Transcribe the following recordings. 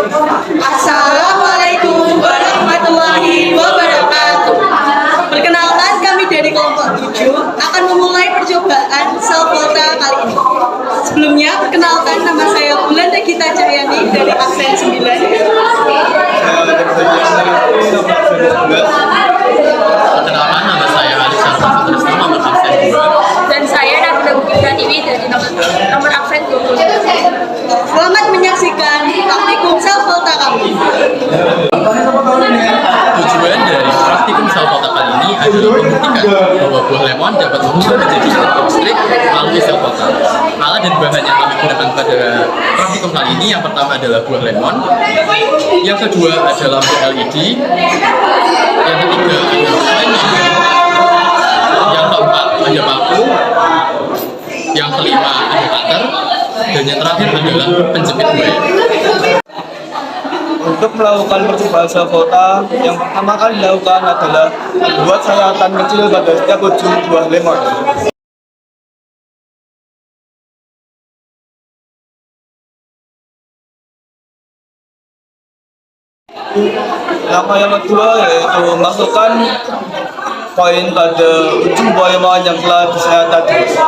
Assalamualaikum warahmatullahi wabarakatuh. Perkenalkan, kami dari kelompok 7 akan memulai percobaan self volta kali ini. Sebelumnya, perkenalkan, nama saya Bulan Regita Cahyani dari absen 9. Perkenalkan, nama saya Alisha Ramadhan nomor absen 2. Dan saya Nabila Bukipratiwi dari nomor absen 20. Selamat menyaksikan praktikum self volta kami. Tujuan dari praktikum self volta kali ini adalah membuktikan bahwa buah lemon dapat berubah menjadi elektron listrik melalui self volta. Alat dan bahan yang kami gunakan pada praktikum kali ini yang pertama adalah buah lemon, yang kedua adalah lampu LED, yang ketiga adalah timer, yang keempat ada paku, yang kelima ada cutter, dan yang terakhir adalah penjepit buaya. Untuk melakukan percobaan self volta, yang pertama kali dilakukan adalah membuat sayatan kecil pada setiap ujung buah lemon. Langkah yang kedua yaitu masukkan koin pada ujung buah lemon yang telah disayat tadi.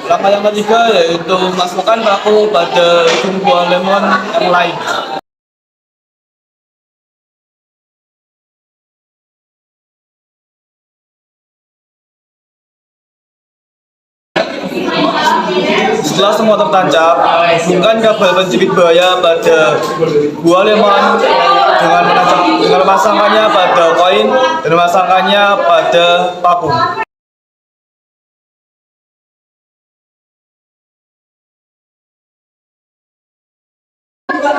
Langkah yang ketiga yaitu masukkan paku pada ujung buah lemon yang lain. Setelah semua tertancap, hubungkan kabel penjepit buaya pada buah lemon dengan memasangkannya pada koin dan memasangkannya pada paku.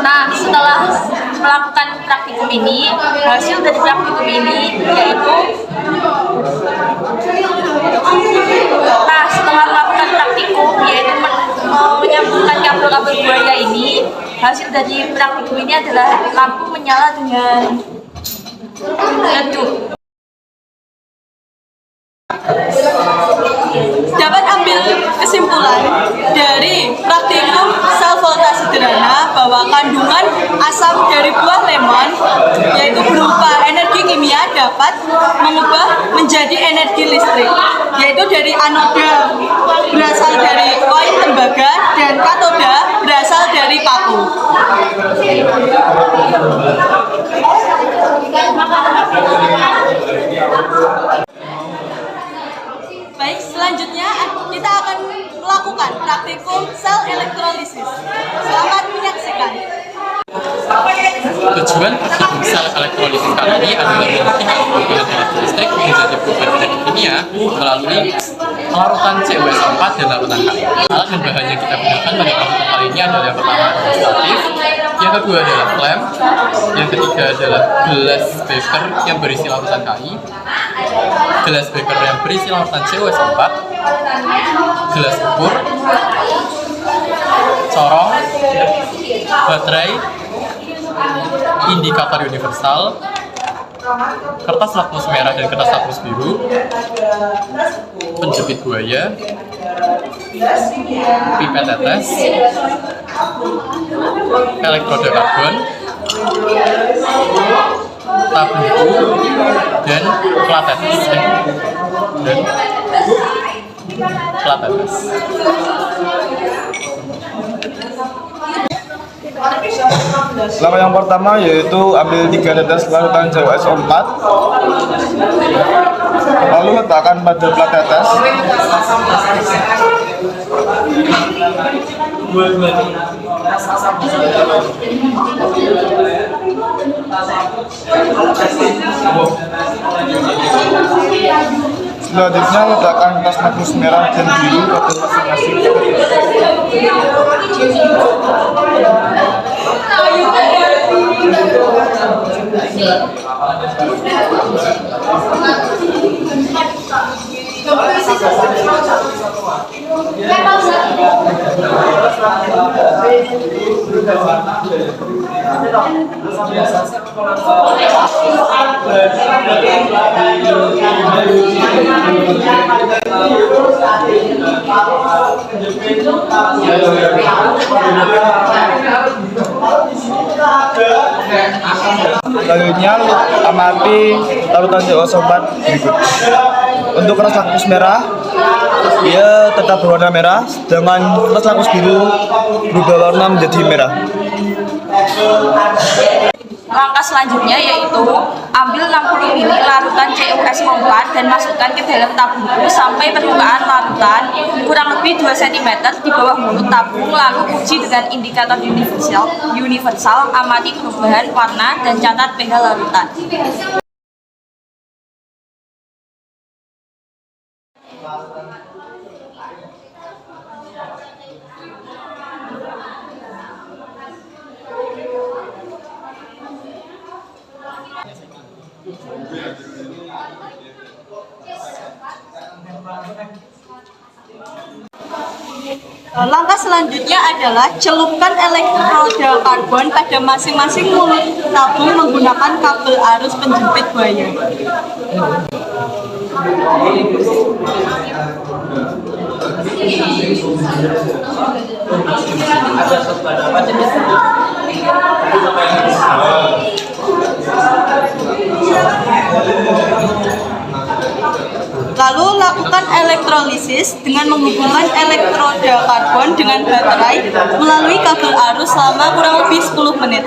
Nah, setelah melakukan praktikum ini, hasil dari praktikum ini yaitu menyambungkan kabel-kabel buaya ini. Hasil dari praktikum ini adalah lampu menyala dengan redup. Dapat ambil kesimpulan dari praktikum self volta sederhana bahwa kandungan asam dari buah lemon yaitu berupa energi kimia dapat mengubah menjadi energi listrik, yaitu dari anoda berasal dari koin tembaga dan katoda berasal dari paku. Baik, selanjutnya kita akan melakukan praktikum sel elektrolisis. Selamat menyaksikan. Tujuan praktikum sel elektrolisis kali ini adalah membuktikan perubahan energi listrik menjadi perubahan energi kimia melalui larutan CuSO4 dan larutan Ki. Alat dan bahan yang kita gunakan pada praktikum kali ini adalah yang pertama adalah statif, yang kedua adalah lamp, yang ketiga adalah gelas beker yang berisi larutan Ki, gelas beker yang berisi larutan CuSO4, gelas ukur, corong, baterai, indikator universal, kertas lakmus merah dan kertas lakmus biru, penjepit buaya, pipet tetes, elektroda karbon, tab buku, dan plat tetes. Langkah yang pertama yaitu ambil 3 tetes larutan CuSO4, lalu letakkan pada plat tetes. Selanjutnya letakkan kertas lakmus merah dan biru pada masing-masing. Memang Selanjutnya amati larutan CO sobat berikut. Untuk keras lakmus merah, dia tetap berwarna merah, sedangkan keras lakmus biru berubah warna menjadi merah. Langkah selanjutnya yaitu ambil 60 ml larutan CuSO4 dan masukkan ke dalam tabungku sampai permukaan larutan kurang lebih 2 cm di bawah mulut tabung, lalu uji dengan indikator universal, amati perubahan warna dan catat pH larutan. Langkah selanjutnya adalah celupkan elektroda karbon pada masing-masing mulut tabung menggunakan kabel arus penjepit buaya. Lalu lakukan elektrolisis dengan menghubungkan elektroda karbon dengan baterai melalui kabel arus selama kurang lebih 10 menit.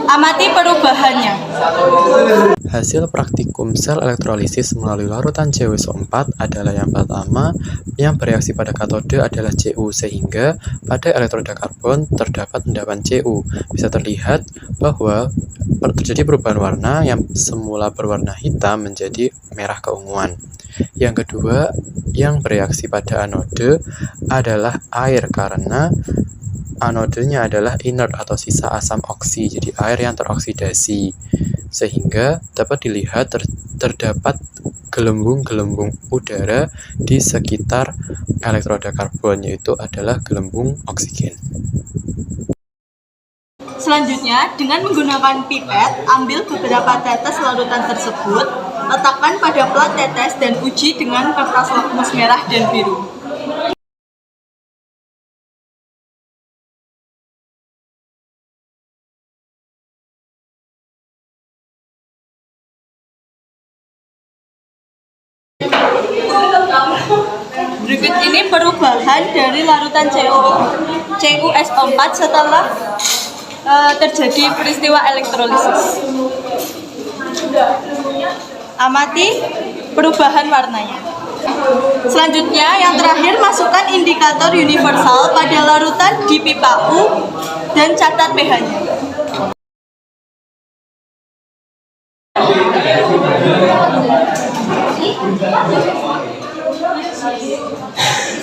Amati perubahannya. Hasil praktikum sel elektrolisis melalui larutan CuSO4 adalah yang pertama, yang bereaksi pada katode adalah Cu, sehingga pada elektroda karbon terdapat endapan Cu. Bisa terlihat bahwa terjadi perubahan warna yang semula berwarna hitam menjadi merah keunguan. Yang kedua, yang bereaksi pada anode adalah air karena anodenya adalah inert atau sisa asam oksi, jadi air yang teroksidasi, sehingga dapat dilihat terdapat gelembung-gelembung udara di sekitar elektroda karbon, yaitu adalah gelembung oksigen. Selanjutnya, dengan menggunakan pipet, ambil beberapa tetes larutan tersebut, letakkan pada plat tetes dan uji dengan kertas lakmus merah dan biru. Berikut ini perubahan dari larutan CuSO4 setelah terjadi peristiwa elektrolisis. Amati perubahan warnanya. Selanjutnya, yang terakhir, masukkan indikator universal pada larutan di pipa U dan catat pH-nya.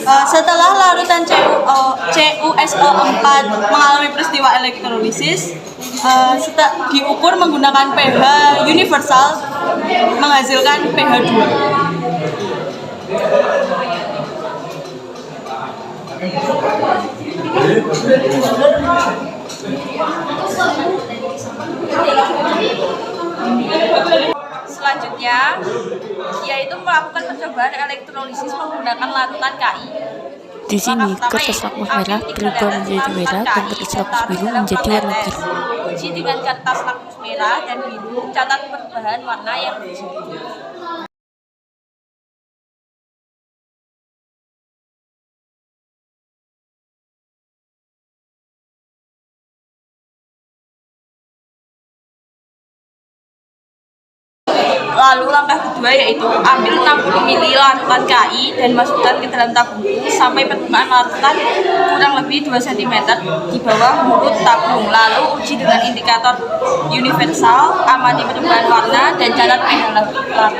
Setelah larutan CuSO4 mengalami peristiwa elektrolisis, diukur menggunakan pH universal menghasilkan pH 2. Selanjutnya, yaitu melakukan percobaan elektrolisis menggunakan larutan Ki. Di sini, kertas lakmus merah berubah menjadi merah dan kertas lakmus biru menjadi warna biru. Uji dengan kertas lakmus merah dan biru, catat perubahan warna yang terjadi. Lalu langkah kedua yaitu ambil 60 ml larutan KI dan masukkan ke dalam tabung sampai permukaan larutan kurang lebih 2 cm di bawah mulut tabung. Lalu uji dengan indikator universal, amati perubahan warna dan catat pH larutan.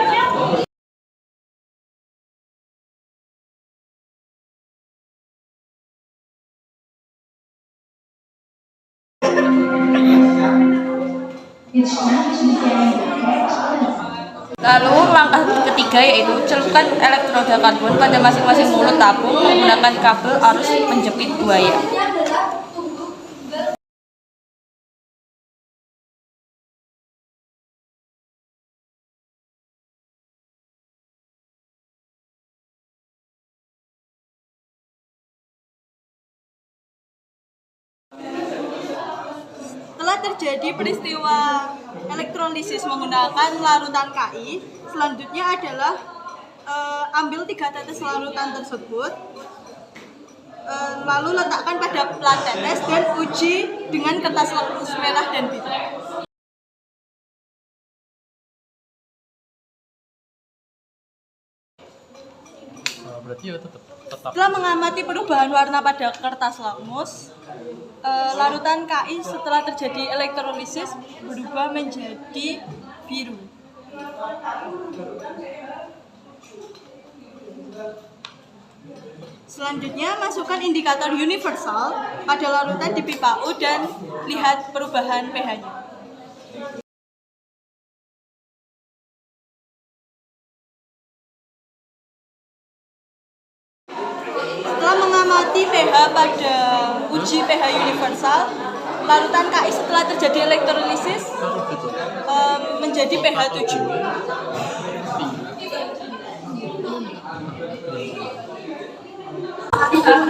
Lalu langkah ketiga yaitu celupkan elektroda karbon pada masing-masing mulut tabung menggunakan kabel arus penjepit buaya. Setelah terjadi peristiwa elektrolisis menggunakan larutan KI, selanjutnya adalah ambil 3 tetes larutan tersebut, lalu letakkan pada plat tetes dan uji dengan kertas lakmus merah dan biru. Berarti ya tetap. Setelah mengamati perubahan warna pada kertas lakmus, larutan KI setelah terjadi elektrolisis berubah menjadi biru. Selanjutnya, masukkan indikator universal pada larutan di pipa U dan lihat perubahan pH-nya. Setelah mengamati pH pada uji pH universal, larutan KI setelah terjadi elektrolisis menjadi pH 7.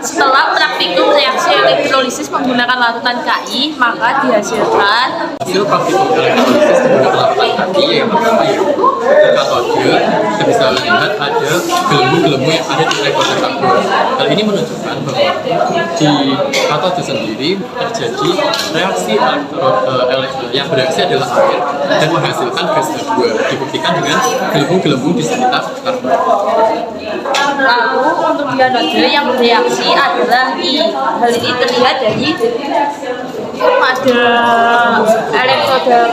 Setelah praktikum reaksi elektrolisis menggunakan larutan KI, maka dihasilkan Hasil praktikum elektrolisis menggunakan larutan KI yang pertama yaitu katode. Kita bisa lihat ada gelembung-gelembung yang ada di elektroda karbon. Hal ini menunjukkan bahwa di katode sendiri terjadi reaksi yang bereaksi adalah air dan menghasilkan gas H2. Dibuktikan dengan gelembung-gelembung di sekitar karbon. lalu untuk dianode yang bereaksi adalah I. Hal ini terlihat dari pada elektroda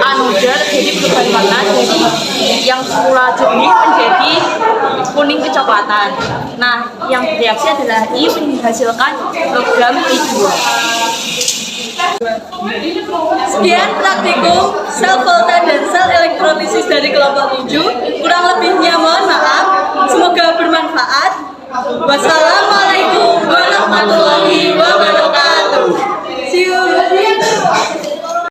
anoda terjadi perubahan warna dari yang semula jernih menjadi kuning kecoklatan. Nah, yang bereaksi adalah I menghasilkan logam I2. Sekian praktikum sel volta dan sel elektrolisis dari kelompok 7. Kurang lebihnya mohon maaf. Semoga bermanfaat. Wassalamualaikum warahmatullahi wabarakatuh.